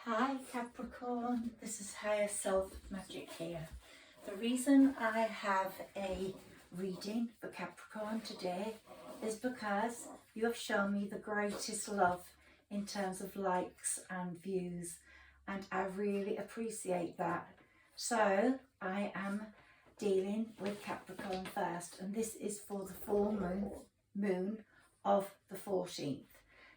Hi Capricorn, this is Higher Self Magic here. The reason I have a reading for Capricorn today is because you have shown me the greatest love in terms of likes and views, and I really appreciate that. So I am dealing with Capricorn first, and this is for the full moon of the 14th.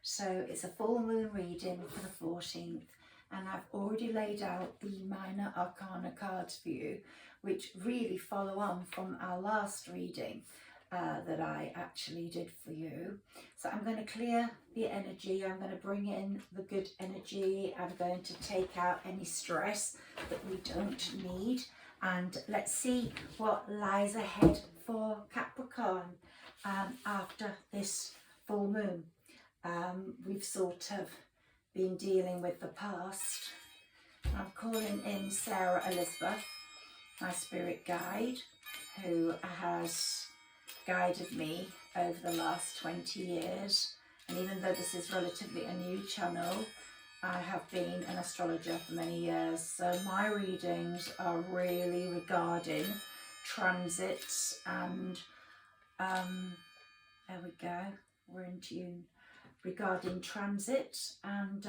So it's a full moon reading for the 14th. And I've already laid out the minor arcana cards for you, which really follow on from our last reading that I actually did for you. So I'm going to clear the energy, I'm going to bring in the good energy, I'm going to take out any stress that we don't need, and let's see what lies ahead for Capricorn after this full moon. We've sort of been dealing with the past. I'm calling in Sarah Elizabeth, my spirit guide, who has guided me over the last 20 years. And even though this is relatively a new channel, I have been an astrologer for many years. So my readings are really regarding transits and, there we go, we're in tune. Regarding transit and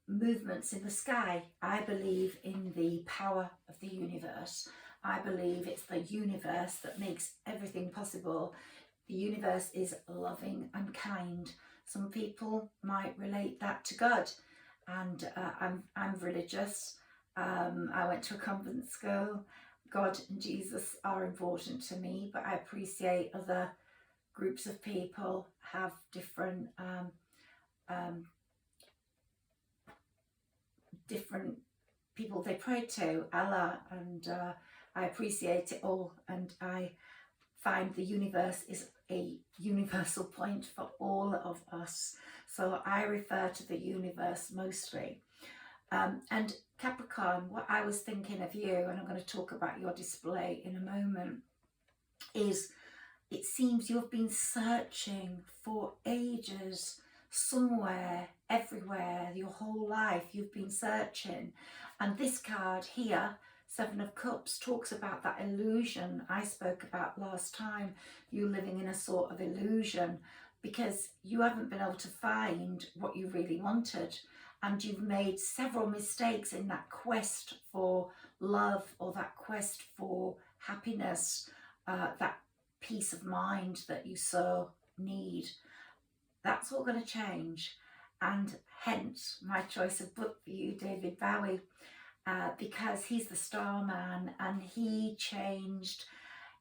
movements in the sky. I believe in the power of the universe. I believe it's the universe that makes everything possible. The universe is loving and kind. Some people might relate that to God, and I'm religious. I went to a convent school. God and Jesus are important to me, but I appreciate other groups of people have different different people they pray to, Allah, and I appreciate it all, and I find the universe is a universal point for all of us, so I refer to the universe mostly. And Capricorn, what I was thinking of you, and I'm going to talk about your display in a moment, is it seems you've been searching for ages, somewhere, everywhere, your whole life you've been searching. And this card here, Seven of Cups, talks about that illusion I spoke about last time, you living in a sort of illusion because you haven't been able to find what you really wanted. And you've made several mistakes in that quest for love or that quest for happiness, that peace of mind that you so need. That's all going to change, and hence my choice of book for you, David Bowie, because he's the star man, and he changed.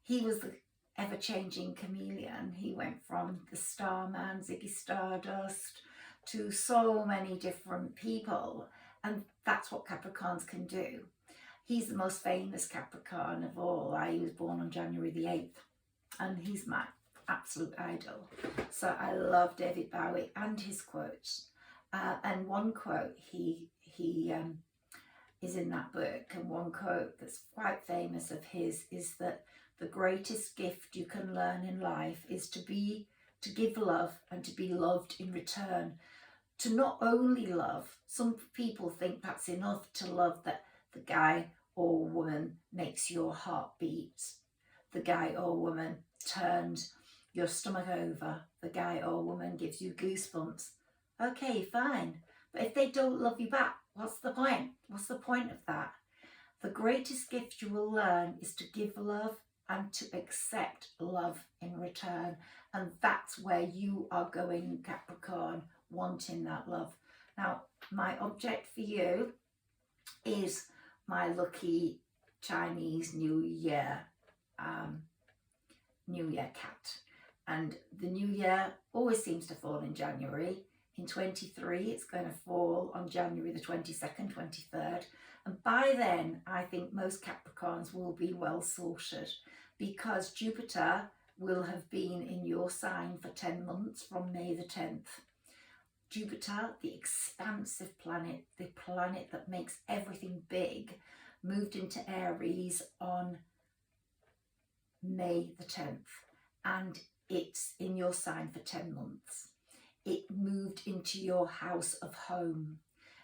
He was the ever-changing chameleon. He went from the star man, Ziggy Stardust, to so many different people, and that's what Capricorns can do. He's the most famous Capricorn of all. He was born on January the 8th. And he's my absolute idol. So I love David Bowie and his quotes. And one quote he is in that book, and one quote that's quite famous of his is that the greatest gift you can learn in life is to give love and to be loved in return. To not only love, some people think that's enough to love, that the guy or woman makes your heart beat. The guy or woman turns your stomach over. The guy or woman gives you goosebumps. Okay, fine. But if they don't love you back, what's the point? What's the point of that? The greatest gift you will learn is to give love and to accept love in return. And that's where you are going, Capricorn, wanting that love. Now, my object for you is my lucky Chinese New Year cat, and the new year always seems to fall in January. In 23 it's going to fall on January the 22nd, 23rd, and by then I think most Capricorns will be well sorted, because Jupiter will have been in your sign for 10 months from May the 10th. Jupiter, the expansive planet, the planet that makes everything big, moved into Aries on May the 10th, and it's in your sign for 10 months. it moved into your house of home.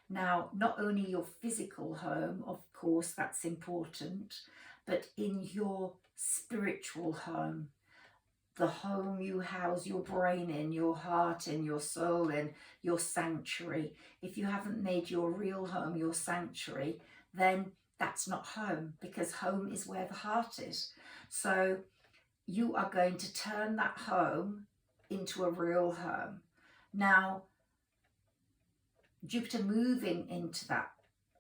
Now, not only your physical home, of course, that's important, but in your spiritual home, the home you house your brain in, your heart in, your soul in, your sanctuary. If you haven't made your real home your sanctuary, then that's not home, because home is where the heart is. So you are going to turn that home into a real home. Now, Jupiter moving into that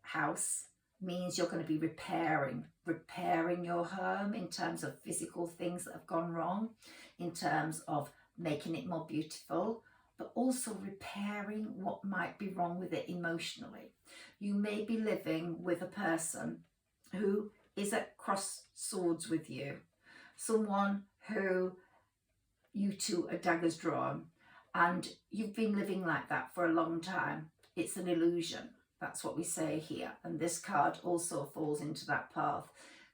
house means you're going to be repairing your home in terms of physical things that have gone wrong, in terms of making it more beautiful, but also repairing what might be wrong with it emotionally. You may be living with a person who is at cross swords with you, someone who you two are daggers drawn, and you've been living like that for a long time. It's an illusion. That's what we say here. And this card also falls into that path.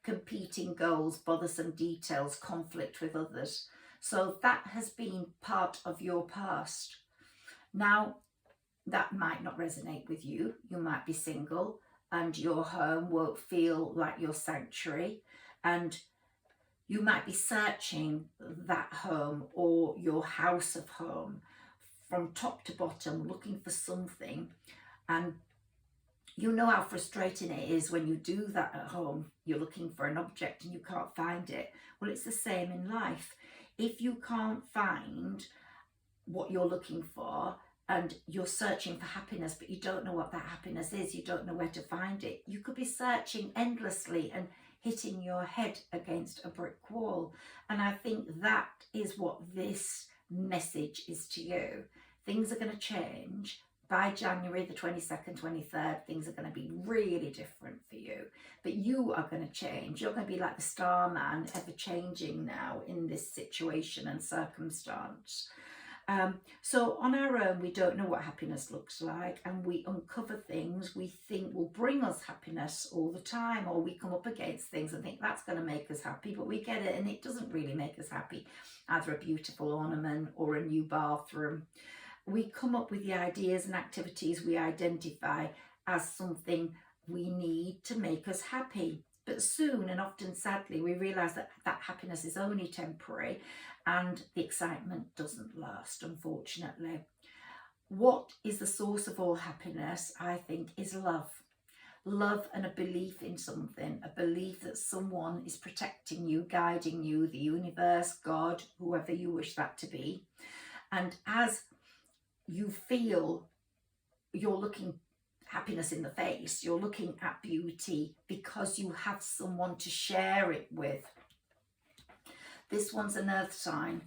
Competing goals, bothersome details, conflict with others. So that has been part of your past. Now, that might not resonate with you. You might be single and your home won't feel like your sanctuary. And you might be searching that home or your house of home from top to bottom, looking for something. And you know how frustrating it is when you do that at home. You're looking for an object and you can't find it. Well, it's the same in life. If you can't find what you're looking for and you're searching for happiness, but you don't know what that happiness is, you don't know where to find it, you could be searching endlessly and hitting your head against a brick wall. And I think that is what this message is to you. Things are going to change. By January the 22nd, 23rd, things are going to be really different for you. But you are going to change. You're going to be like the starman, ever changing now in this situation and circumstance. So on our own, we don't know what happiness looks like, and we uncover things we think will bring us happiness all the time, or we come up against things and think that's going to make us happy, but we get it and it doesn't really make us happy. Either a beautiful ornament or a new bathroom. We come up with the ideas and activities we identify as something we need to make us happy. But soon, and often sadly, we realise that that happiness is only temporary and the excitement doesn't last, unfortunately. What is the source of all happiness, I think, is love. Love and a belief in something, a belief that someone is protecting you, guiding you, the universe, God, whoever you wish that to be. And as you feel you're looking happiness in the face, you're looking at beauty because you have someone to share it with. This one's an earth sign.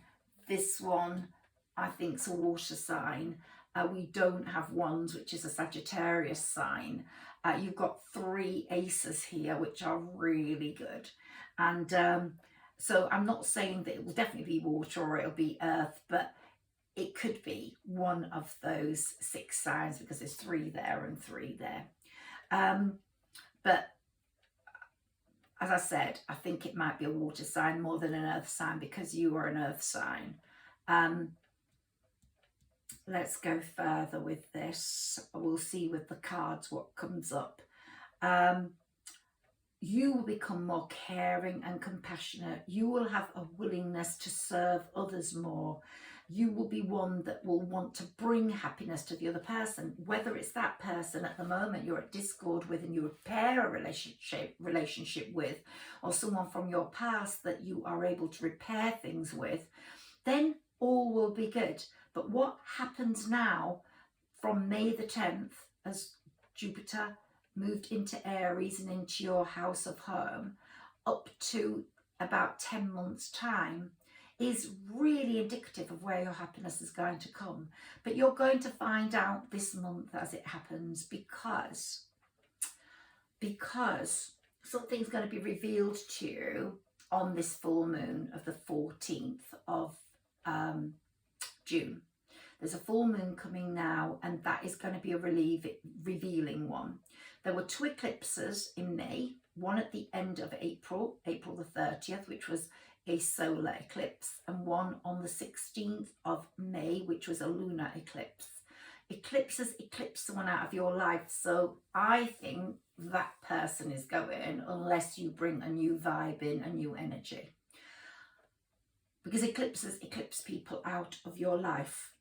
This one, I think, is a water sign. We don't have wands, which is a Sagittarius sign. You've got 3 aces here, which are really good. And so I'm not saying that it will definitely be water or it'll be earth, but it could be one of those 6 signs, because there's 3 there and 3 there. But as I said, I think it might be a water sign more than an earth sign, because you are an earth sign. Let's go further with this. We'll see with the cards what comes up. You will become more caring and compassionate. You will have a willingness to serve others more. You will be one that will want to bring happiness to the other person, whether it's that person at the moment you're at discord with and you repair a relationship with, or someone from your past that you are able to repair things with, then all will be good. But what happens now from May the 10th, as Jupiter moved into Aries and into your house of home, up to about 10 months' time, is really indicative of where your happiness is going to come. But you're going to find out this month as it happens, because something's going to be revealed to you on this full moon of the 14th of June. There's a full moon coming now, and that is going to be a revealing one. There were 2 eclipses in May, one at the end of April, April the 30th, which was a solar eclipse, and one on the 16th of May, which was a lunar eclipse. Eclipses eclipse someone out of your life, so I think that person is going, unless you bring a new vibe in, a new energy. Because eclipses eclipse people out of your life.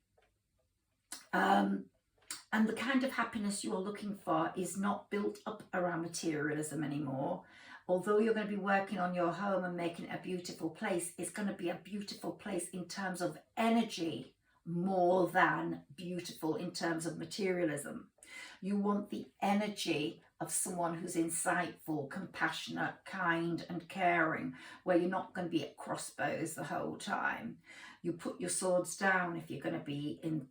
And the kind of happiness you're looking for is not built up around materialism anymore. Although you're going to be working on your home and making it a beautiful place, it's going to be a beautiful place in terms of energy more than beautiful in terms of materialism. You want the energy of someone who's insightful, compassionate, kind and caring, where you're not going to be at crossbows the whole time. You put your swords down if you're going to be in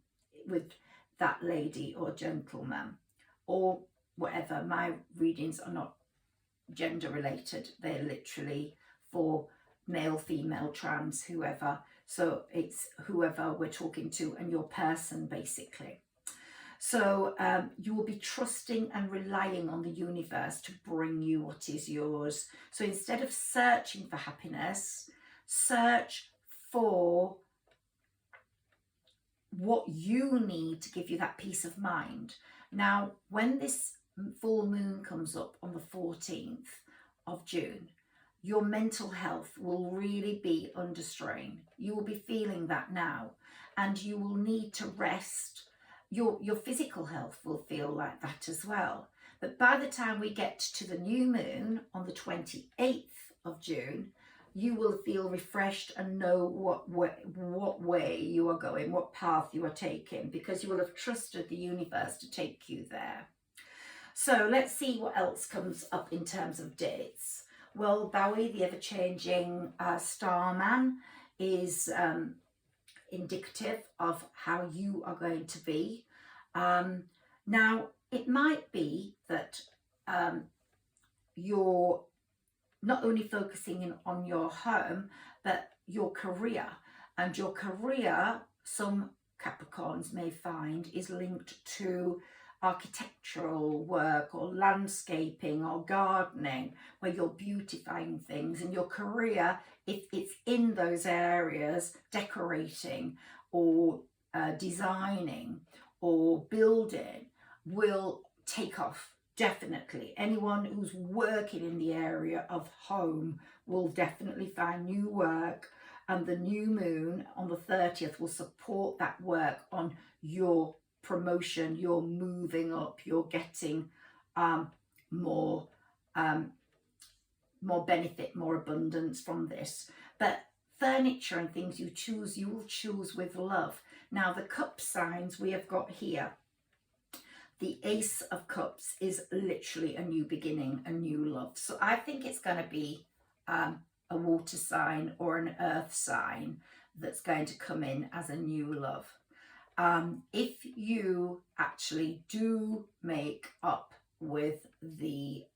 with that lady or gentleman or whatever. My readings are not gender related, they're literally for male, female, trans, whoever. So it's whoever we're talking to and your person, basically. So you will be trusting and relying on the universe to bring you what is yours. So instead of searching for happiness, search for what you need to give you that peace of mind. Now, when this full moon comes up on the 14th of June, your mental health will really be under strain. You will be feeling that now, and you will need to rest. Your physical health will feel like that as well. But by the time we get to the new moon on the 28th of June, you will feel refreshed and know what way you are going, what path you are taking, because you will have trusted the universe to take you there. So let's see what else comes up in terms of dates. Well, Bowie, the ever-changing starman, is indicative of how you are going to be. Now, it might be that you're not only focusing in on your home, but your career. And your career, some Capricorns may find, is linked to architectural work or landscaping or gardening, where you're beautifying things. And your career, if it's in those areas, decorating or designing or building, will take off. Definitely. Anyone who's working in the area of home will definitely find new work, and the new moon on the 30th will support that work on your promotion. You're moving up, you're getting more benefit, more abundance from this. But furniture and things you choose, you will choose with love. Now, the cup signs we have got here, the Ace of Cups is literally a new beginning, a new love. So I think it's going to be a water sign or an earth sign that's going to come in as a new love. If you actually do make up with the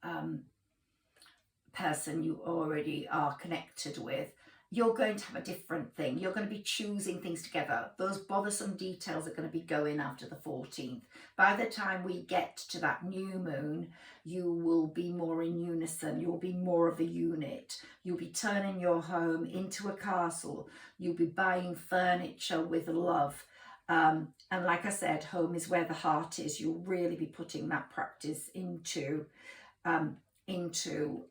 person you already are connected with, you're going to have a different thing. You're going to be choosing things together. Those bothersome details are going to be going after the 14th. By the time we get to that new moon, you will be more in unison. You'll be more of a unit. You'll be turning your home into a castle. You'll be buying furniture with love. And like I said, home is where the heart is. You'll really be putting that practice into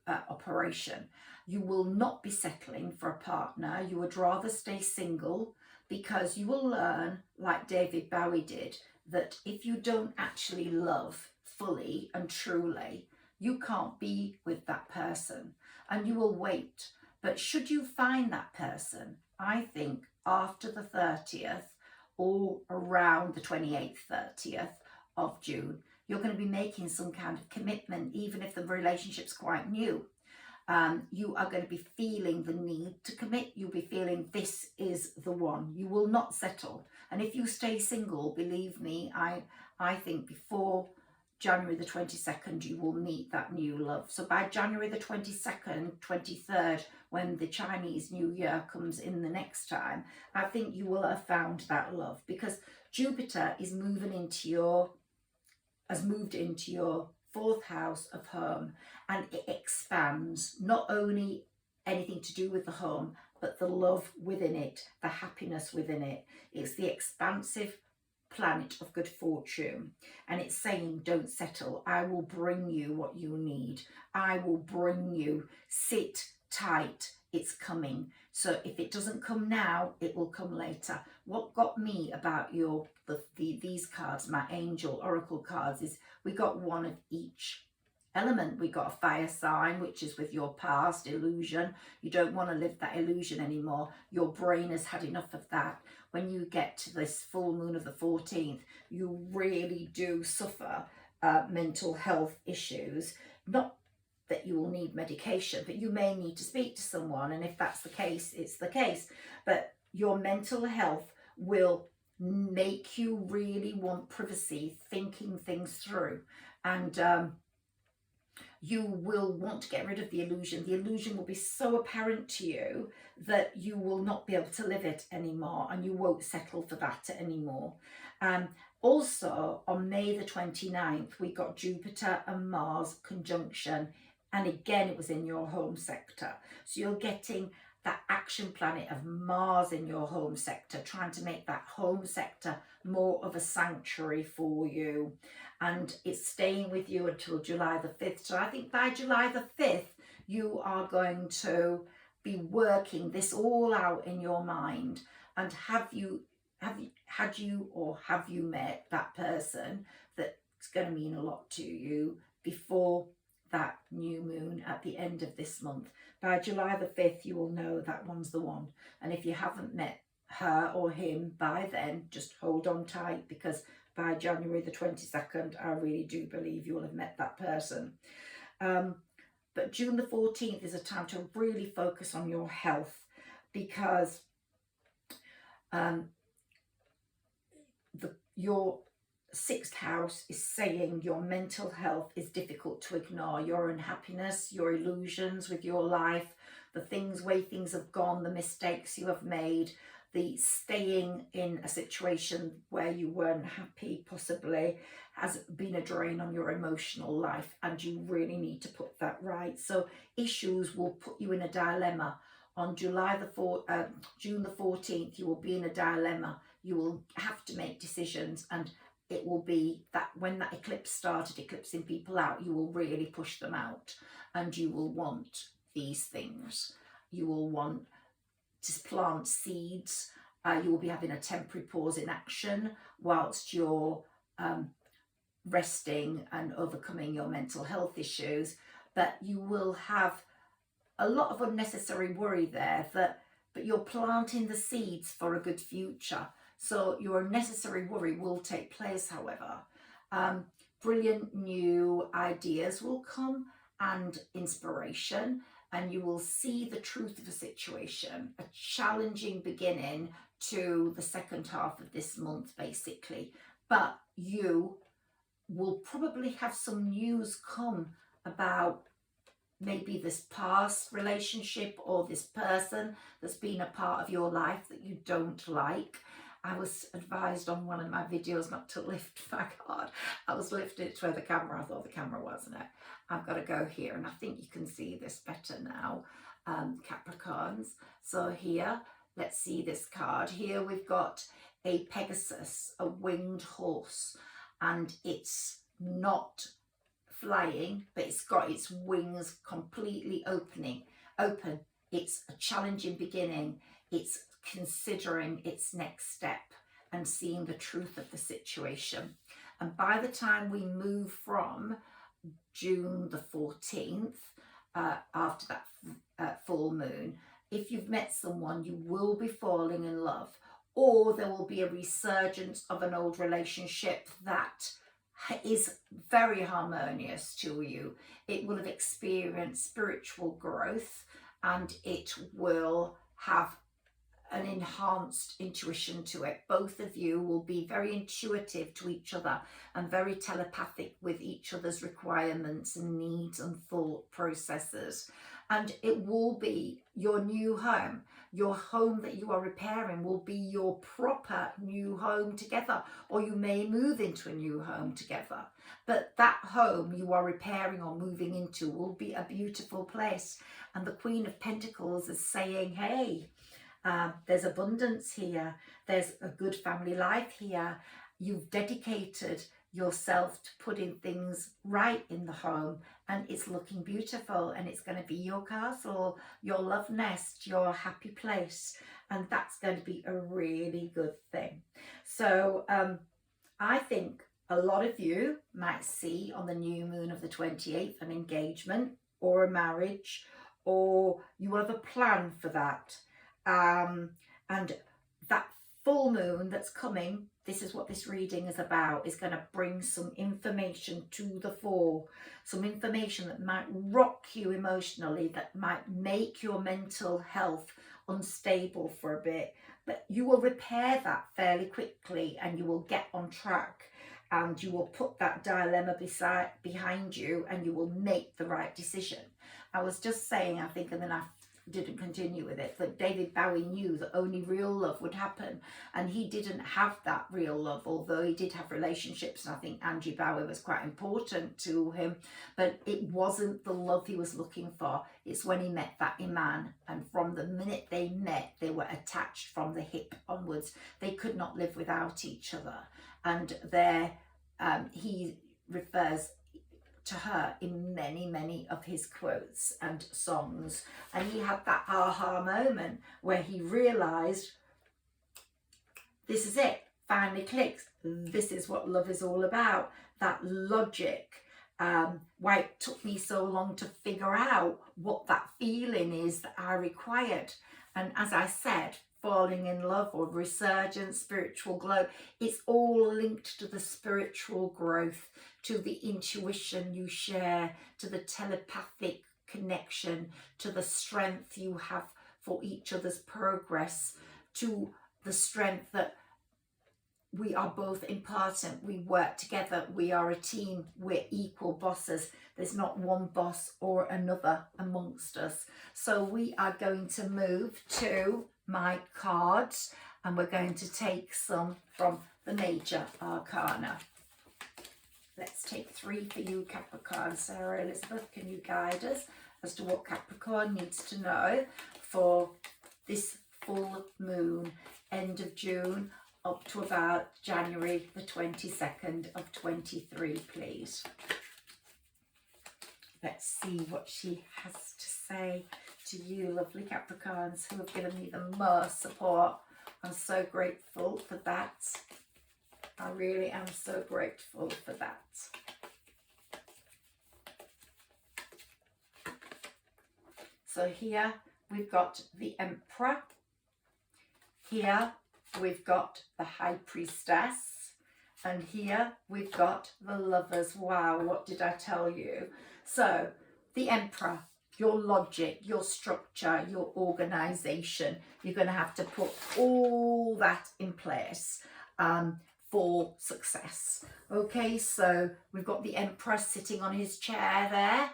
operation. You will not be settling for a partner. You would rather stay single, because you will learn, like David Bowie did, that if you don't actually love fully and truly, you can't be with that person, and you will wait. But should you find that person, I think after the 30th or around the 28th, 30th of June, you're going to be making some kind of commitment, even if the relationship's quite new. You are going to be feeling the need to commit. You'll be feeling this is the one. You will not settle. And if you stay single, believe me, I think before January the 22nd, you will meet that new love. So by January the 22nd, 23rd, when the Chinese New Year comes in the next time, I think you will have found that love, because Jupiter is has moved into your 4th house of home, and it expands not only anything to do with the home, but the love within it, the happiness within it. It's the expansive planet of good fortune, and it's saying, don't settle. I will bring you what you need. I will bring you. Sit tight, it's coming. So if it doesn't come now, it will come later. What got me about these cards, my angel oracle cards, is we got one of each element. We got a fire sign, which is with your past illusion. You don't want to live that illusion anymore. Your brain has had enough of that. When you get to this full moon of the 14th, you really do suffer mental health issues. Not that you will need medication, but you may need to speak to someone, and if that's the case, it's the case. But your mental health will make you really want privacy, thinking things through, and you will want to get rid of the illusion. The illusion will be so apparent to you that you will not be able to live it anymore, and you won't settle for that anymore. Also, on May the 29th, we got Jupiter and Mars conjunction, and again, it was in your home sector. So you're getting that action planet of Mars in your home sector, trying to make that home sector more of a sanctuary for you. And it's staying with you until July the 5th. So I think by July the 5th, you are going to be working this all out in your mind. And have you met that person that's going to mean a lot to you before that new moon at the end of this month? By July the 5th, you will know that one's the one. And if you haven't met her or him by then, just hold on tight, because by January the 22nd, I really do believe you will have met that person. But June the 14th is a time to really focus on your health, because your 6th house is saying your mental health is difficult to ignore. Your unhappiness, your illusions with your life, the way things have gone, the mistakes you have made, the staying in a situation where you weren't happy possibly has been a drain on your emotional life, and you really need to put that right. So issues will put you in a dilemma. On June the 14th, you will be in a dilemma. You will have to make decisions, and it will be that when that eclipse started, eclipsing people out, you will really push them out, and you will want these things. You will want to plant seeds. You will be having a temporary pause in action whilst you're resting and overcoming your mental health issues. But you will have a lot of unnecessary worry there, but you're planting the seeds for a good future. So your unnecessary worry will take place, however. Brilliant new ideas will come, and inspiration, and you will see the truth of a situation, a challenging beginning to the second half of this month, basically. But you will probably have some news come about maybe this past relationship or this person that's been a part of your life that you don't like. I was advised on one of my videos not to lift my card. I was lifting it to where the camera, I thought the camera wasn't it. I've got to go here, and I think you can see this better now, Capricorns. So here, let's see this card. Here we've got a Pegasus, a winged horse, and it's not flying, but it's got its wings completely open. It's a challenging beginning. It's considering its next step and seeing the truth of the situation. And by the time we move from June the 14th, after that full moon, if you've met someone, you will be falling in love, or there will be a resurgence of an old relationship that is very harmonious to you. It will have experienced spiritual growth, and it will have an enhanced intuition to it. Both of you will be very intuitive to each other and very telepathic with each other's requirements and needs and thought processes. and it will be your new home. Your home that you are repairing will be your proper new home together, or you may move into a new home together. But that home you are repairing or moving into will be a beautiful place. And the Queen of Pentacles is saying, hey, there's abundance here. There's a good family life here. You've dedicated yourself to putting things right in the home, and it's looking beautiful, and it's going to be your castle, your love nest, your happy place, and that's going to be a really good thing. So I think a lot of you might see on the new moon of the 28th an engagement or a marriage, or you have a plan for that. And that full moon that's coming, this is what this reading is about, is going to bring some information to the fore, some information that might rock you emotionally, that might make your mental health unstable for a bit, but you will repair that fairly quickly, and you will get on track, and you will put that dilemma behind you, and you will make the right decision. I was just saying, I think, and then I didn't continue with it, but David Bowie knew that only real love would happen, and he didn't have that real love, although he did have relationships, and I think Angie Bowie was quite important to him, but it wasn't the love he was looking for. It's when he met that Iman, and from the minute they met, they were attached from the hip onwards. They could not live without each other, and there he refers to her in many of his quotes and songs, and he had that aha moment where he realized, this is it, finally clicks, this is what love is all about. That logic, why it took me so long to figure out what that feeling is that I required. And as I said, falling in love or resurgence, spiritual glow, it's all linked to the spiritual growth, to the intuition you share, to the telepathic connection, to the strength you have for each other's progress, to the strength that we are both important, we work together, we are a team, we're equal bosses. There's not one boss or another amongst us. So we are going to move to my cards, and we're going to take some from the major arcana. Let's take 3 for you, Capricorn. Sarah Elizabeth, can you guide us as to what Capricorn needs to know for this full moon, end of June up to about January the 22nd of 23, please. Let's see what she has to say to you, lovely Capricorns, who have given me the most support. I'm so grateful for that. I really am so grateful for that. So here we've got the Emperor. Here we've got the High Priestess. And here we've got the Lovers. Wow, what did I tell you? So the Emperor, your logic, your structure, your organization, you're going to have to put all that in place for success. Okay, so we've got the Emperor sitting on his chair there,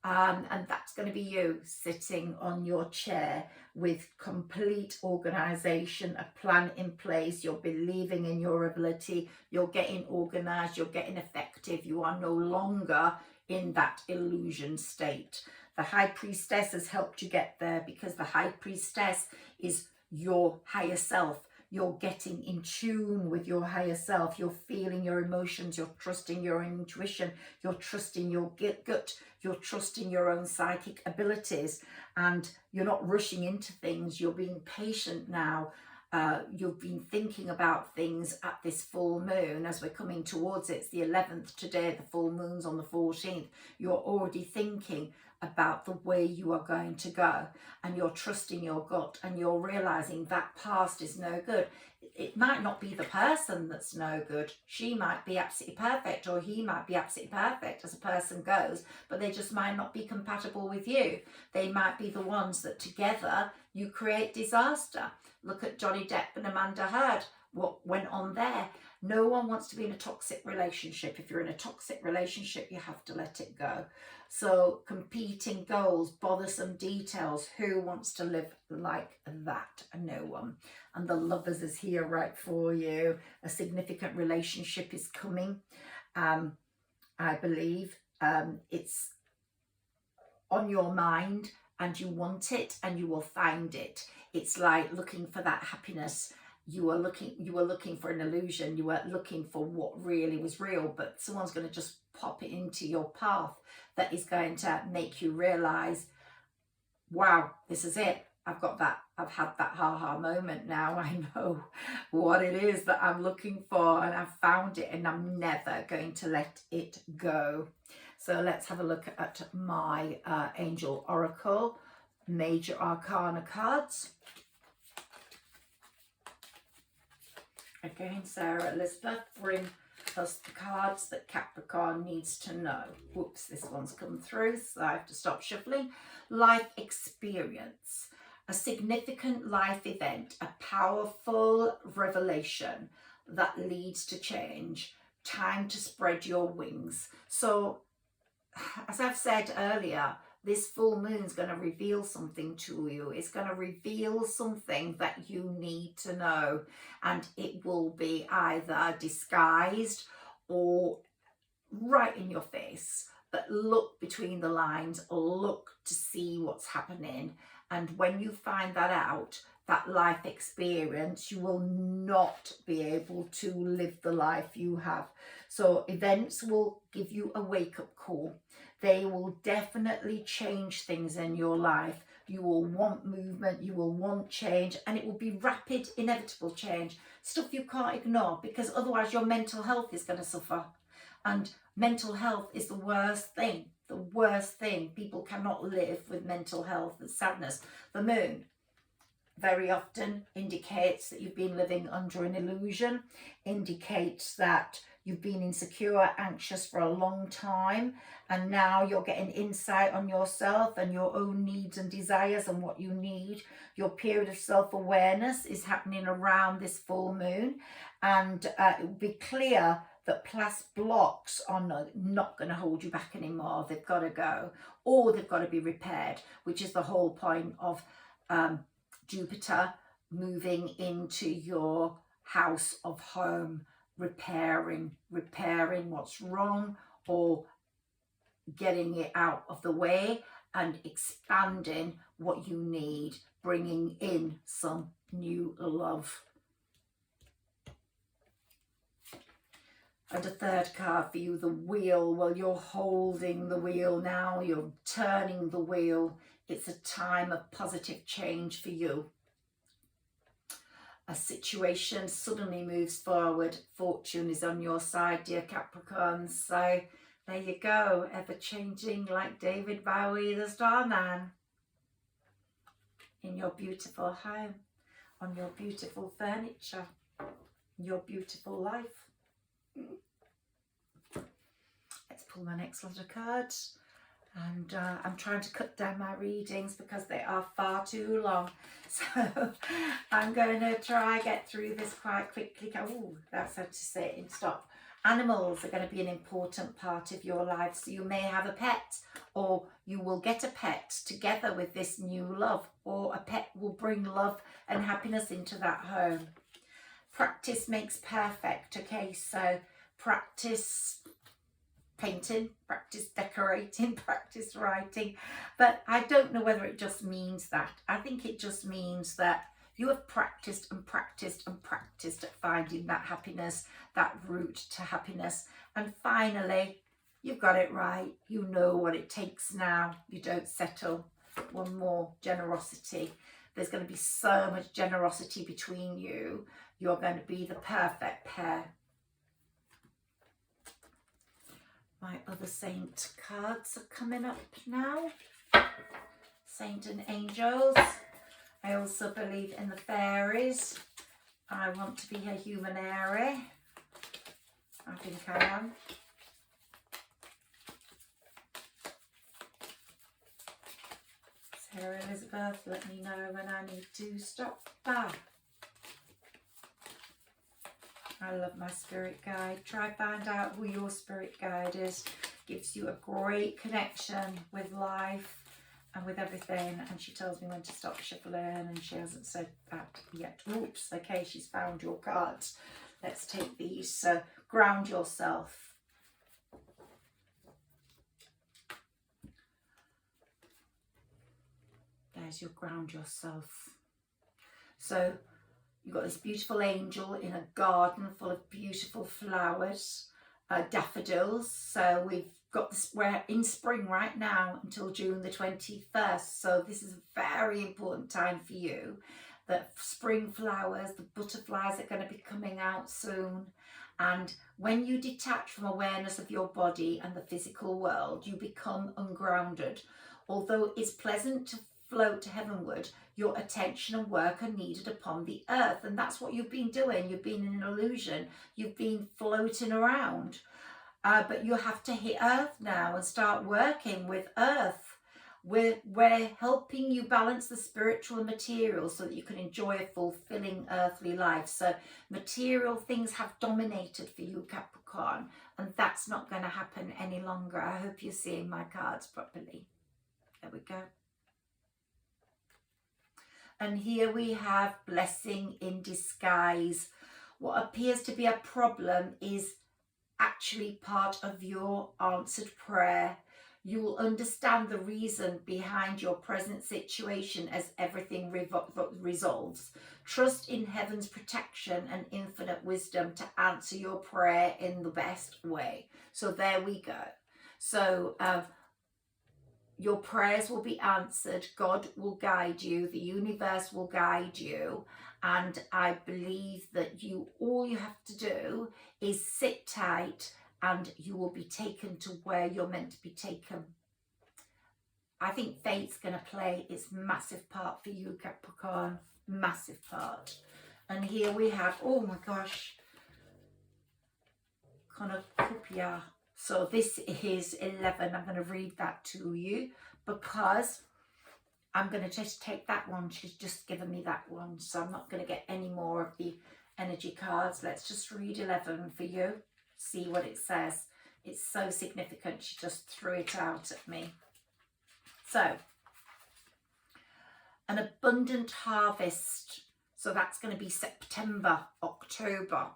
and that's going to be you sitting on your chair with complete organization, a plan in place. You're believing in your ability, you're getting organized, you're getting effective. You are no longer in that illusion state. The High Priestess has helped you get there, because the High Priestess is your higher self. You're getting in tune with your higher self. You're feeling your emotions. You're trusting your intuition. You're trusting your gut. You're trusting your own psychic abilities. And you're not rushing into things. You're being patient now. You've been thinking about things at this full moon as we're coming towards it. It's the 11th today. The full moon's on the 14th. You're already thinking about the way you are going to go, and you're trusting your gut, and you're realizing that past is no good. It might not be the person that's no good. She might be absolutely perfect, or he might be absolutely perfect as a person goes, but they just might not be compatible with you. They might be the ones that together you create disaster. Look at Johnny Depp and Amanda Heard. what went on there. No one wants to be in a toxic relationship. If you're in a toxic relationship, you have to let it go. So competing goals, bothersome details, who wants to live like that? No one. And the Lovers is here right for you. A significant relationship is coming. I believe it's on your mind and you want it and you will find it. It's like looking for that happiness. You were looking for an illusion. You weren't looking for what really was real, but someone's going to just pop it into your path that is going to make you realize, wow, this is it. I've got that. I've had that ha-ha moment now. I know what it is that I'm looking for and I've found it and I'm never going to let it go. So let's have a look at my Angel Oracle Major Arcana cards. Again, Sarah Elizabeth, bring us the cards that Capricorn needs to know. Whoops, this one's come through, so I have to stop shuffling. Life experience, a significant life event, a powerful revelation that leads to change. Time to spread your wings. So, as I've said earlier, this full moon is going to reveal something to you. It's going to reveal something that you need to know. And it will be either disguised or right in your face. But look between the lines, look to see what's happening. And when you find that out, that life experience, you will not be able to live the life you have. So events will give you a wake-up call. They will definitely change things in your life. You will want movement, you will want change, and it will be rapid, inevitable change. Stuff you can't ignore, because otherwise your mental health is going to suffer. And mental health is the worst thing. The worst thing. People cannot live with mental health and sadness. The moon very often indicates that you've been living under an illusion, indicates that you've been insecure, anxious for a long time, and now you're getting insight on yourself and your own needs and desires and what you need. Your period of self-awareness is happening around this full moon, and it will be clear that past blocks are not going to hold you back anymore. They've got to go, or they've got to be repaired, which is the whole point of Jupiter moving into your house of home, repairing what's wrong or getting it out of the way and expanding what you need, bringing in some new love. And a third card for you, the wheel. Well, you're holding the wheel now, you're turning the wheel. It's a time of positive change for you. A situation suddenly moves forward. Fortune is on your side, dear Capricorns. So there you go, ever changing like David Bowie, the Starman. In your beautiful home, on your beautiful furniture, your beautiful life. Let's pull my next lot of cards. And I'm trying to cut down my readings because they are far too long. So I'm going to try get through this quite quickly. Oh, that's how to say it in stop. Animals are going to be an important part of your life. So you may have a pet, or you will get a pet together with this new love, or a pet will bring love and happiness into that home. Practice makes perfect. Okay, so practice painting, practice decorating, practice writing, but I don't know whether it just means that. I think it just means that you have practiced and practiced and practiced at finding that happiness, that route to happiness, and finally you've got it right. You know what it takes now. You don't settle. One more, generosity. There's going to be so much generosity between you. You're going to be the perfect pair. My other saint cards are coming up now. Saint and angels. I also believe in the fairies. I want to be a humanary. I think I am. Sarah Elizabeth, let me know when I need to stop. I love my spirit guide. Try find out who your spirit guide is. Gives you a great connection with life and with everything. And she tells me when to stop shuffling, and she hasn't said that yet. Oops, okay, she's found your cards. Let's take these. So ground yourself. There's your ground yourself. So you've got this beautiful angel in a garden full of beautiful flowers, daffodils. So we've got this, we're in spring right now until June the 21st. So this is a very important time for you. The spring flowers, the butterflies are going to be coming out soon. And when you detach from awareness of your body and the physical world, you become ungrounded. Although it's pleasant to float heavenward, your attention and work are needed upon the earth. And that's what you've been doing. You've been in an illusion. You've been floating around. But you have to hit earth now and start working with earth. We're helping you balance the spiritual and material so that you can enjoy a fulfilling earthly life. So material things have dominated for you, Capricorn, and that's not going to happen any longer. I hope you're seeing my cards properly. There we go. And here we have blessing in disguise. What appears to be a problem is actually part of your answered prayer. You will understand the reason behind your present situation as everything resolves. Trust in heaven's protection and infinite wisdom to answer your prayer in the best way. So there we go. So your prayers will be answered. God will guide you. The universe will guide you. And I believe that all you have to do is sit tight, and you will be taken to where you're meant to be taken. I think fate's going to play its massive part for you, Capricorn. Massive part. And here we have, oh my gosh, cornucopia. So this is 11. I'm going to read that to you because I'm going to just take that one. She's just given me that one. So I'm not going to get any more of the energy cards. Let's just read 11 for you. See what it says. It's so significant. She just threw it out at me. So, an abundant harvest. So that's going to be September, October.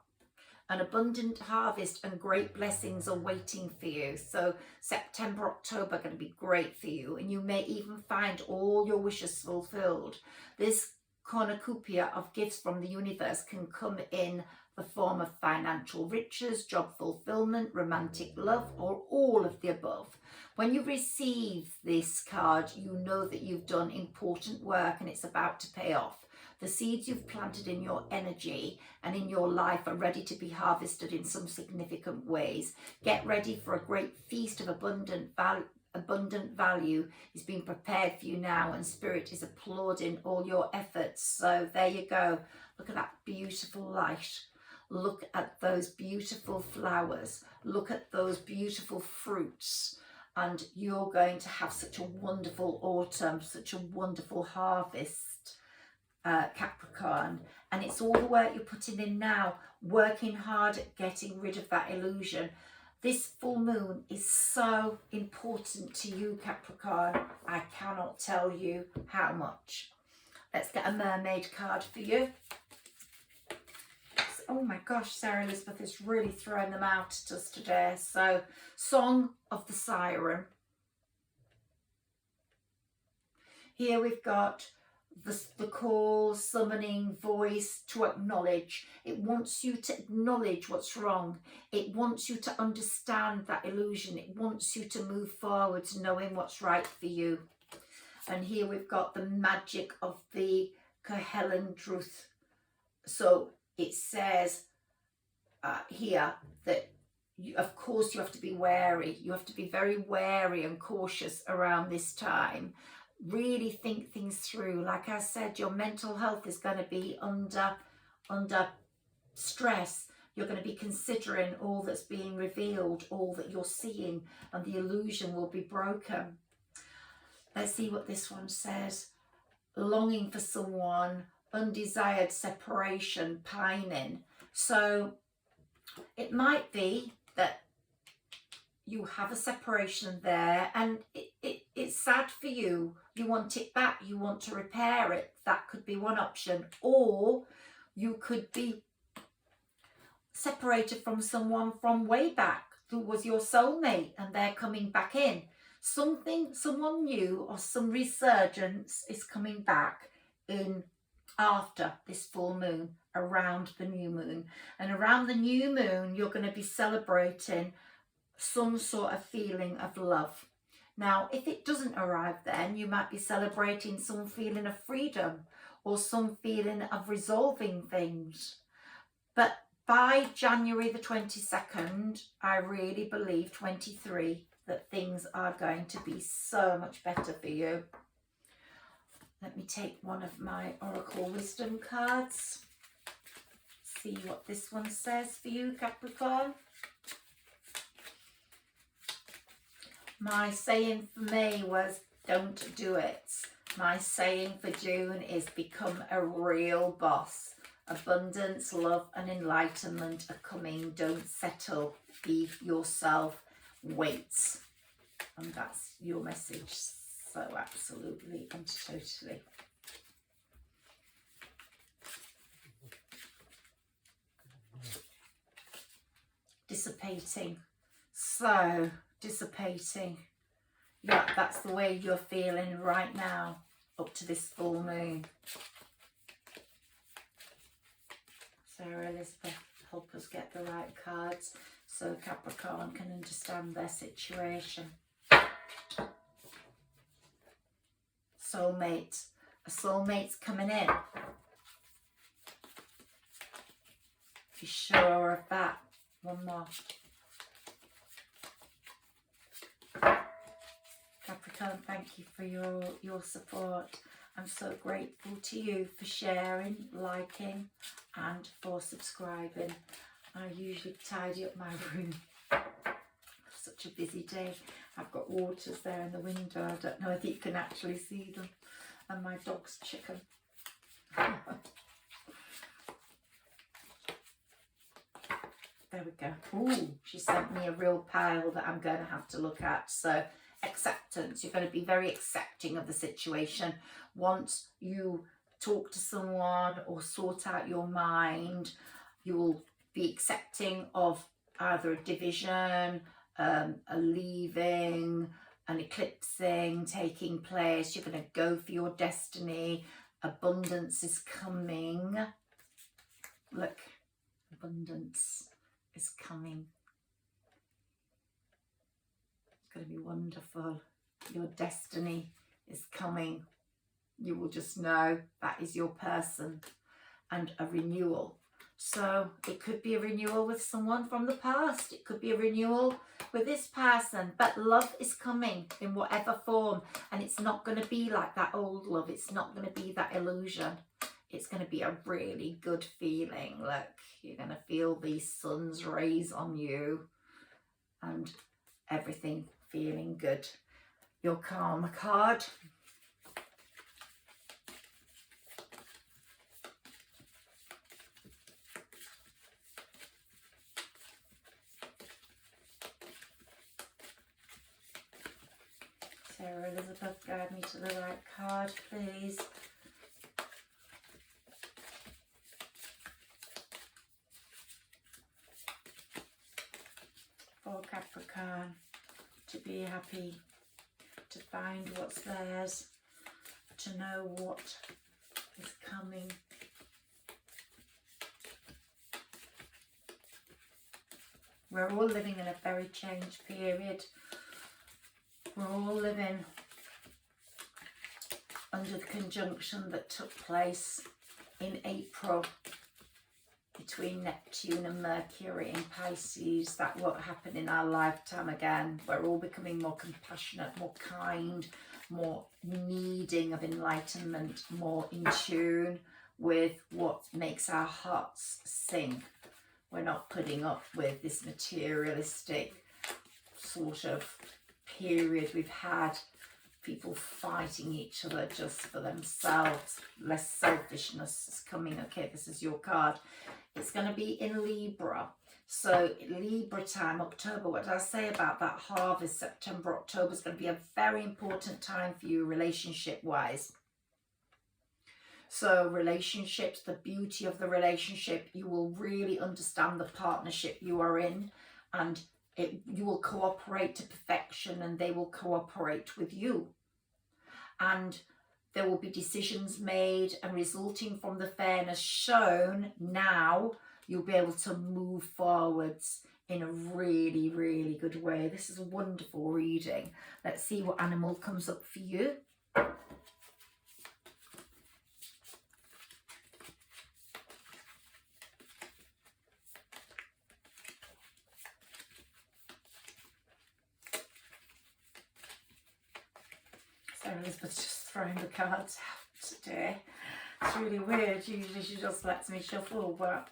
An abundant harvest and great blessings are waiting for you. So September, October are going to be great for you. And you may even find all your wishes fulfilled. This cornucopia of gifts from the universe can come in the form of financial riches, job fulfillment, romantic love, or all of the above. When you receive this card, you know that you've done important work and it's about to pay off. The seeds you've planted in your energy and in your life are ready to be harvested in some significant ways. Get ready for a great feast of abundant value is being prepared for you now, and Spirit is applauding all your efforts. So there you go. Look at that beautiful light. Look at those beautiful flowers. Look at those beautiful fruits. And you're going to have such a wonderful autumn, such a wonderful harvest, Capricorn. And it's all the work you're putting in now, working hard at getting rid of that illusion. This full moon is so important to you, Capricorn. I cannot tell you how much. Let's get a mermaid card for you. Oh my gosh, Sarah Elizabeth is really throwing them out at us today. So, Song of the Siren. Here we've got the call, summoning voice to acknowledge. It wants you to acknowledge what's wrong. It wants you to understand that illusion. It wants you to move forward to knowing what's right for you. And here we've got the magic of the Kohelen truth. So it says here that of course you have to be wary. You have to be very wary and cautious around this time. Really think things through. Like I said, your mental health is going to be under stress. You're going to be considering all that's being revealed, all that you're seeing, and the illusion will be broken. Let's see what this one says. Longing for someone, undesired separation, pining. So It might be that you have a separation there, and it's sad for you. You want it back, you want to repair it. That could be one option. Or you could be separated from someone from way back who was your soulmate, and they're coming back in. Someone new or some resurgence is coming back in after this full moon, around the new moon. And around the new moon, you're going to be celebrating some sort of feeling of love. Now, if it doesn't arrive then, you might be celebrating some feeling of freedom or some feeling of resolving things. But by January the 22nd, I really believe 23, that things are going to be so much better for you. Let me take one of my Oracle Wisdom cards. See what this one says for you, Capricorn. My saying for May was, don't do it. My saying for June is, become a real boss. Abundance, love and enlightenment are coming. Don't settle. Be yourself. Wait. And that's your message. So absolutely and totally. Dissipating. So dissipating. Yeah, that's the way you're feeling right now up to this full moon. Sarah Elizabeth, help us get the right cards so Capricorn can understand their situation. Soulmate. A soulmate's coming in. Be sure of that. One more. Capricorn, thank you for your support. I'm so grateful to you for sharing, liking and for subscribing. I usually tidy up my room. Such a busy day. I've got waters there in the window. I don't know if you can actually see them. And my dog's chicken. There we go. Ooh, she sent me a real pile that I'm going to have to look at. So acceptance. You're going to be very accepting of the situation. Once you talk to someone or sort out your mind, you will be accepting of either a division, a leaving, an eclipsing taking place. You're going to go for your destiny. Abundance is coming. Look, abundance is coming. It's going to be wonderful. Your destiny is coming. You will just know that is your person. And a renewal. So it could be a renewal with someone from the past. It could be a renewal with this person. But love is coming in whatever form. And it's not going to be like that old love. It's not going to be that illusion. It's going to be a really good feeling. Look, you're going to feel these sun's rays on you. And everything feeling good. Your Karma card. Sarah Elizabeth, guide me to the right card, please. For Capricorn, to be happy, to find what's theirs, to know what is coming. We're all living in a very changed period. We're all living under the conjunction that took place in April between Neptune and Mercury in Pisces. That won't happen in our lifetime again. We're all becoming more compassionate, more kind, more needing of enlightenment, more in tune with what makes our hearts sing. We're not putting up with this materialistic sort of period we've had, people fighting each other just for themselves. Less selfishness is coming. Okay, this is your card. It's going to be in Libra. So Libra time, October, what did I say about that harvest? September, October is going to be a very important time for you relationship-wise. So relationships, the beauty of the relationship, you will really understand the partnership you are in, and you will cooperate to perfection and they will cooperate with you. And there will be decisions made, and resulting from the fairness shown now, you'll be able to move forwards in a really, really good way. This is a wonderful reading. Let's see what animal comes up for you. So Elizabeth's just throwing the cards out today. It's really weird. Usually she just lets me shuffle, but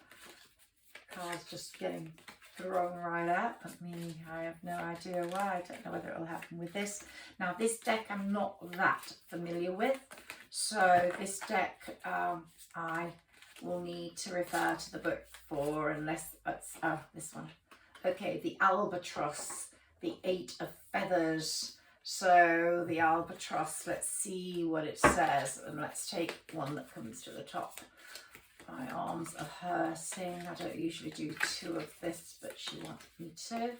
cards just getting thrown right out at me. I have no idea why. I don't know whether it'll happen with this. Now this deck I'm not that familiar with, so this deck I will need to refer to the book for, unless it's this one. Okay, the albatross, the 8 of feathers. So the albatross, let's see what it says, and let's take one that comes to the top. My arms are hurting. I don't usually do 2 of this, but she wants me to.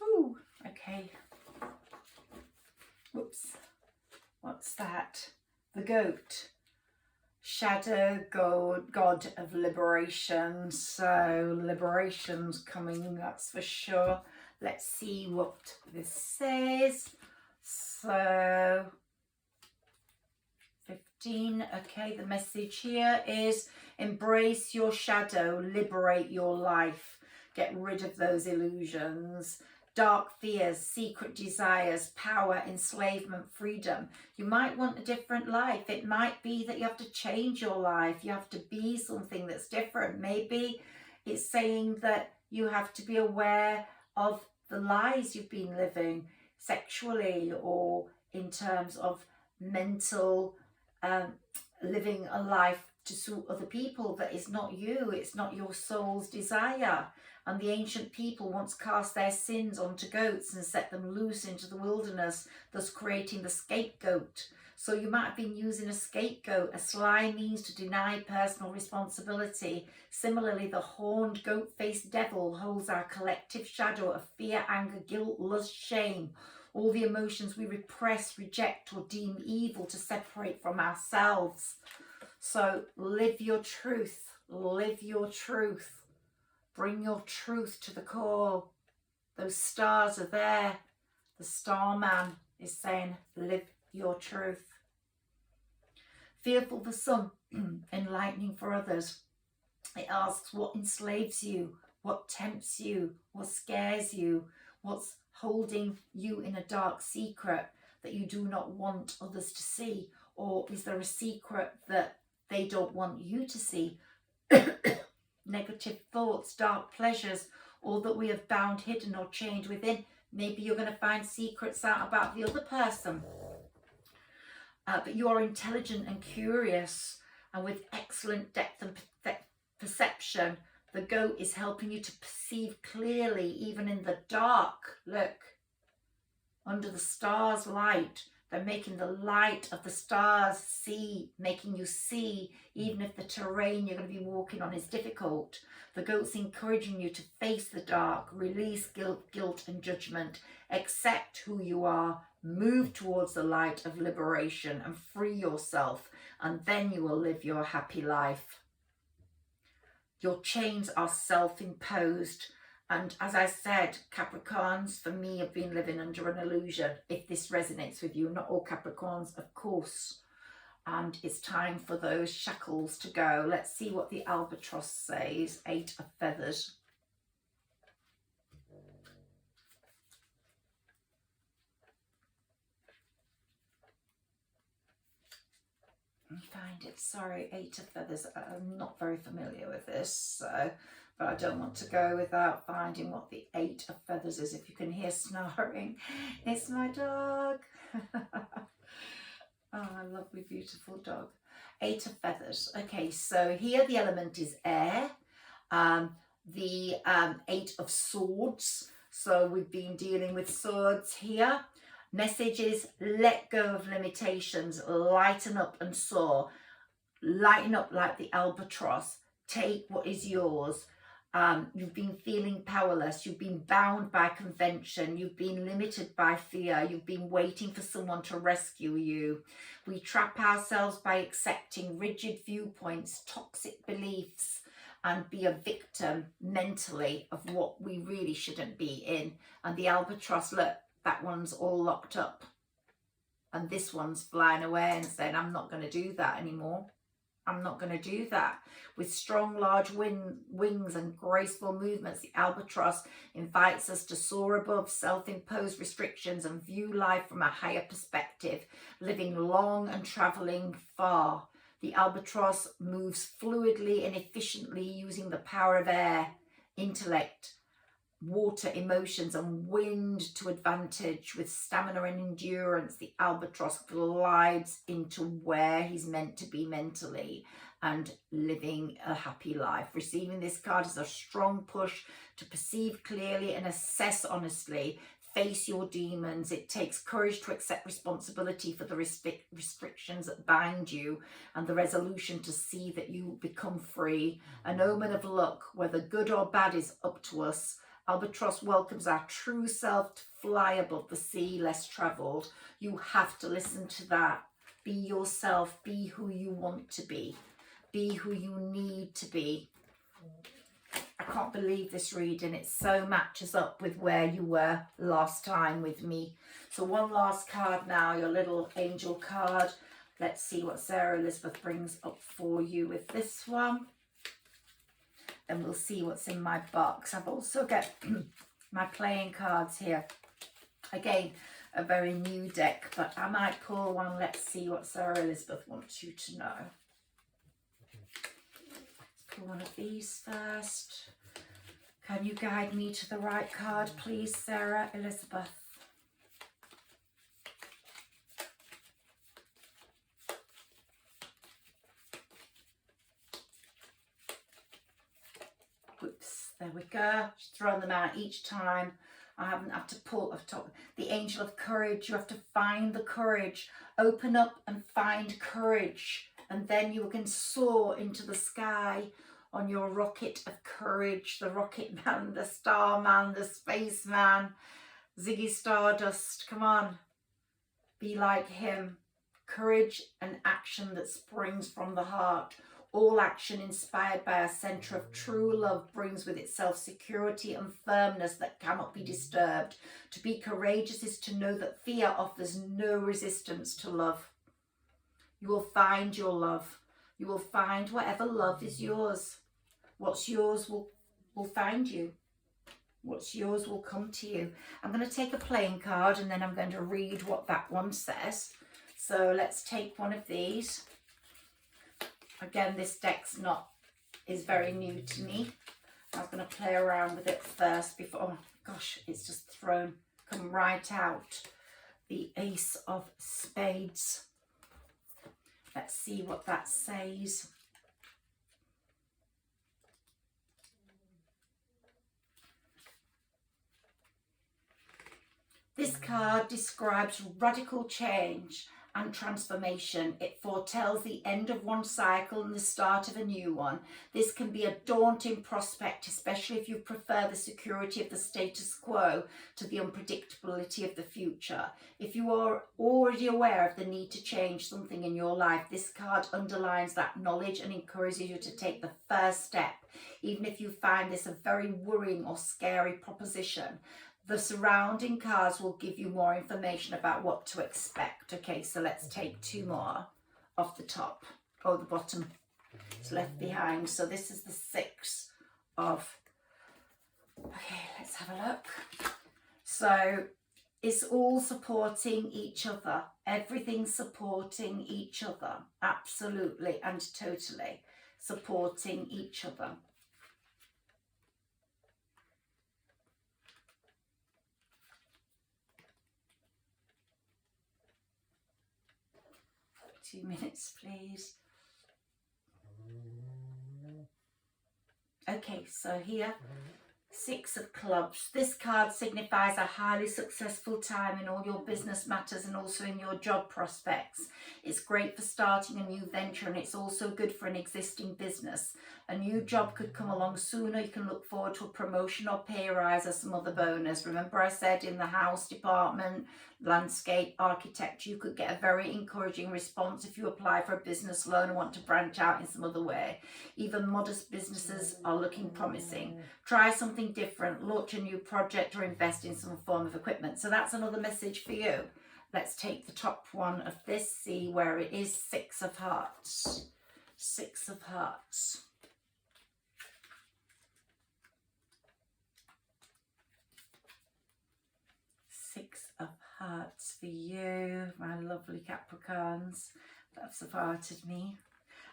Ooh, okay. Whoops. What's that? The goat. Shadow god of liberation. So liberation's coming, that's for sure. Let's see what this says. So 15. Okay, the message here is embrace your shadow, liberate your life, get rid of those illusions. Dark fears, secret desires, power, enslavement, freedom. You might want a different life. It might be that you have to change your life. You have to be something that's different. Maybe it's saying that you have to be aware of the lies you've been living sexually, or in terms of mental, living a life to suit other people that is not you. It's not your soul's desire. And the ancient people once cast their sins onto goats and set them loose into the wilderness, thus creating the scapegoat. So you might have been using a scapegoat, a sly means to deny personal responsibility. Similarly, the horned goat-faced devil holds our collective shadow of fear, anger, guilt, lust, shame, all the emotions we repress, reject, or deem evil to separate from ourselves. So live your truth, live your truth. Bring your truth to the core. Those stars are there. The starman is saying, live your truth. Fearful for some, enlightening for others. It asks what enslaves you, what tempts you, what scares you, what's holding you in a dark secret that you do not want others to see, or is there a secret that they don't want you to see? Negative thoughts, dark pleasures, all that we have bound, hidden, or chained within. Maybe you're going to find secrets out about the other person. But you are intelligent and curious, and with excellent depth and perception. The goat is helping you to perceive clearly, even in the dark. Look, under the stars' light. They're making the light of the stars making you see, even if the terrain you're going to be walking on is difficult. The goat's encouraging you to face the dark, release guilt and judgment, accept who you are, move towards the light of liberation and free yourself, and then you will live your happy life. Your chains are self-imposed. And as I said, Capricorns, for me, have been living under an illusion. If this resonates with you, not all Capricorns, of course. And it's time for those shackles to go. Let's see what the albatross says. 8 of feathers. Find it. Sorry, 8 of feathers. I'm not very familiar with this, so, but I don't want to go without finding what the 8 of feathers is. If you can hear snoring, it's my dog. Oh, a lovely, beautiful dog. 8 of feathers. Okay, so here the element is air. The 8 of swords. So we've been dealing with swords here. Message is let go of limitations, lighten up and soar. Lighten up like the albatross. Take what is yours. You've been feeling powerless. You've been bound by convention. You've been limited by fear. You've been waiting for someone to rescue you. We trap ourselves by accepting rigid viewpoints, toxic beliefs, and be a victim mentally of what we really shouldn't be in. And the albatross, look, that one's all locked up. And this one's flying away and saying, I'm not going to do that anymore. I'm not going to do that. With strong, large wings and graceful movements, the albatross invites us to soar above self-imposed restrictions and view life from a higher perspective, living long and traveling far. The albatross moves fluidly and efficiently using the power of air, intellect, water, emotions and wind to advantage. With stamina and endurance, the albatross glides into where he's meant to be mentally and living a happy life. Receiving this card is a strong push to perceive clearly and assess honestly. Face your demons. It takes courage to accept responsibility for the restrictions that bind you and the resolution to see that you become free. An omen of luck, whether good or bad, is up to us. Albatross welcomes our true self to fly above the sea less travelled. You have to listen to that. Be yourself. Be who you want to be. Be who you need to be. I can't believe this reading. It so matches up with where you were last time with me. So one last card now, your little angel card. Let's see what Sarah Elizabeth brings up for you with this one. And we'll see what's in my box. I've also got my playing cards here. Again, a very new deck, but I might pull one. Let's see what Sarah Elizabeth wants you to know. Let's pull one of these first. Can you guide me to the right card, please, Sarah Elizabeth? Whoops, there we go. Just throwing them out each time. I haven't had to pull off top. The angel of courage. You have to find the courage. Open up and find courage. And then you can soar into the sky on your rocket of courage. The rocket man, the star man, the space man, Ziggy Stardust. Come on. Be like him. Courage and action that springs from the heart. All action inspired by a centre of true love brings with itself security and firmness that cannot be disturbed. To be courageous is to know that fear offers no resistance to love. You will find your love. You will find whatever love is yours. What's yours will find you. What's yours will come to you. I'm going to take a playing card and then I'm going to read what that one says. So let's take one of these. Again, this deck's is very new to me. I was going to play around with it first before, oh gosh, it's just come right out. The Ace of Spades. Let's see what that says. This card describes radical change and transformation. It foretells the end of one cycle and the start of a new one. This can be a daunting prospect, especially if you prefer the security of the status quo to the unpredictability of the future. If you are already aware of the need to change something in your life, this card underlines that knowledge and encourages you to take the first step, even if you find this a very worrying or scary proposition. The surrounding cards will give you more information about what to expect. Okay, so let's take two more off the top. Oh, the bottom is left behind. So this is the 6 of... Okay, let's have a look. So It's all supporting each other. Everything's supporting each other. Absolutely and totally supporting each other. Two minutes, please. Okay, so here, Six of Clubs. This card signifies a highly successful time in all your business matters and also in your job prospects. It's great for starting a new venture, and it's also good for an existing business. A new job could come along sooner. You can look forward to a promotion or pay rise or some other bonus. Remember I said in the house department, landscape, architecture, you could get a very encouraging response if you apply for a business loan and want to branch out in some other way. Even modest businesses are looking promising. Try something different, launch a new project, or invest in some form of equipment. So that's another message for you. Let's take the top one of this, see where it is. Six of Hearts. Six of Hearts. Six of Hearts for you, my lovely Capricorns. That's supported me.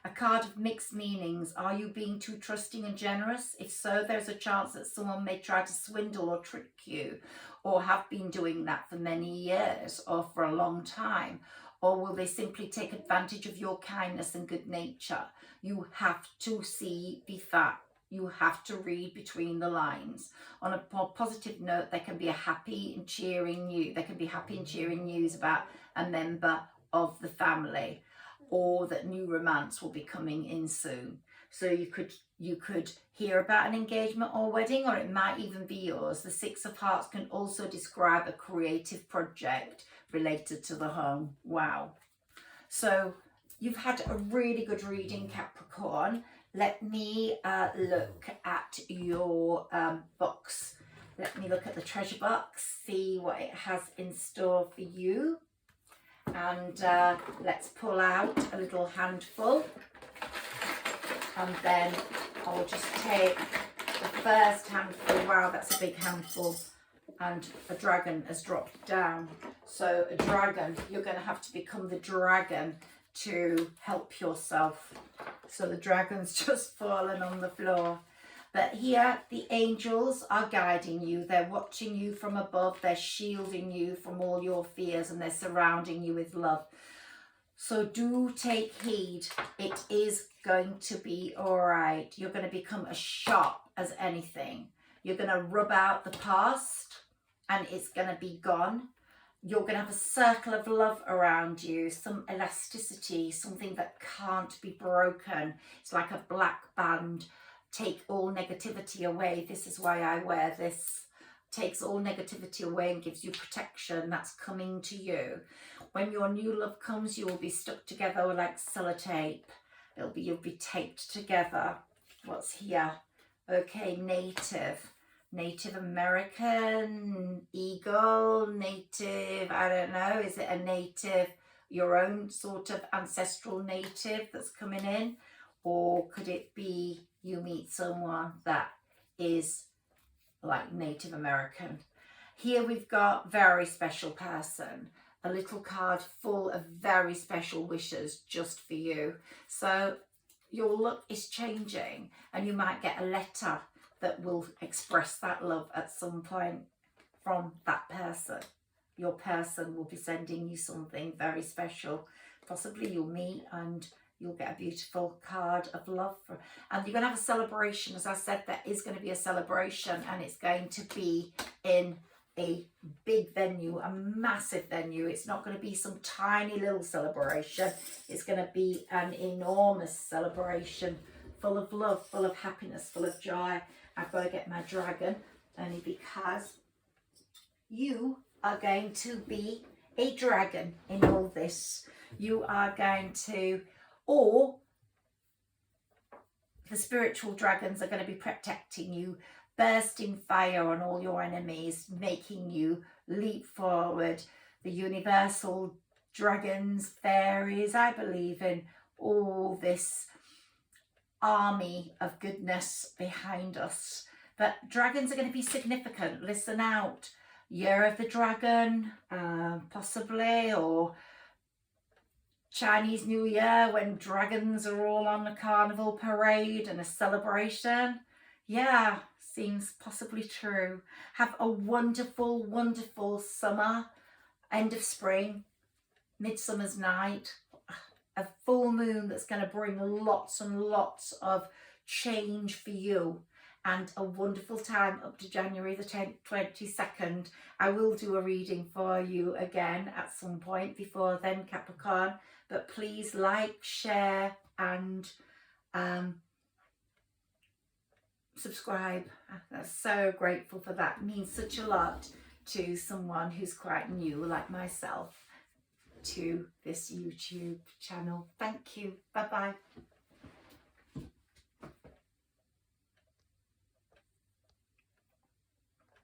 A card of mixed meanings. Are you being too trusting and generous? If so, there's a chance that someone may try to swindle or trick you, or have been doing that for many years or for a long time. Or will they simply take advantage of your kindness and good nature? You have to see the fact. You have to read between the lines. On a more positive note, there can be a happy and cheering news. There can be happy and cheering news about a member of the family, or that new romance will be coming in soon. So you could hear about an engagement or wedding, or it might even be yours. The Six of Hearts can also describe a creative project related to the home. Wow. So you've had a really good reading, Capricorn. Let me look at your box. Let me look at the treasure box, see what it has in store for you. And let's pull out a little handful, and then I'll just take the first handful. Wow, that's a big handful, and a dragon has dropped down. So a dragon, you're going to have to become the dragon to help yourself. So the dragon's just fallen on the floor. But here, the angels are guiding you. They're watching you from above. They're shielding you from all your fears, and they're surrounding you with love. So do take heed. It is going to be all right. You're going to become as sharp as anything. You're going to rub out the past, and it's going to be gone. You're going to have a circle of love around you, some elasticity, something that can't be broken. It's like a black band. Take all negativity away. This is why I wear this. Takes all negativity away and gives you protection. That's coming to you. When your new love comes, you will be stuck together like sellotape. You'll be taped together. What's here? Okay, Native American, eagle, native, I don't know. Is it a native, your own sort of ancestral native that's coming in? Or could it be you meet someone that is like Native American? Here we've got very special person, a little card full of very special wishes just for you. So your luck is changing, and you might get a letter that will express that love at some point from that person. Your person will be sending you something very special. Possibly you'll meet and you'll get a beautiful card of love. And you're going to have a celebration. As I said, there is going to be a celebration, and it's going to be in a big venue, a massive venue. It's not going to be some tiny little celebration. It's going to be an enormous celebration, full of love, full of happiness, full of joy. I've got to get my dragon, only because you are going to be a dragon in all this. You are going to, or the spiritual dragons are going to be protecting you, bursting fire on all your enemies, making you leap forward. The universal dragons, fairies, I believe in all this army of goodness behind us. But dragons are going to be significant. Listen out. Year of the Dragon, possibly, or Chinese New Year when dragons are all on a carnival parade and a celebration. Yeah, seems possibly true. Have a wonderful, wonderful summer, end of spring, midsummer's night, a full moon that's going to bring lots and lots of change for you, and a wonderful time up to January the 22nd. I will do a reading for you again at some point before then, Capricorn, but please like, share and subscribe. I'm so grateful for that. It means such a lot to someone who's quite new like myself to this YouTube channel. Thank you. Bye bye.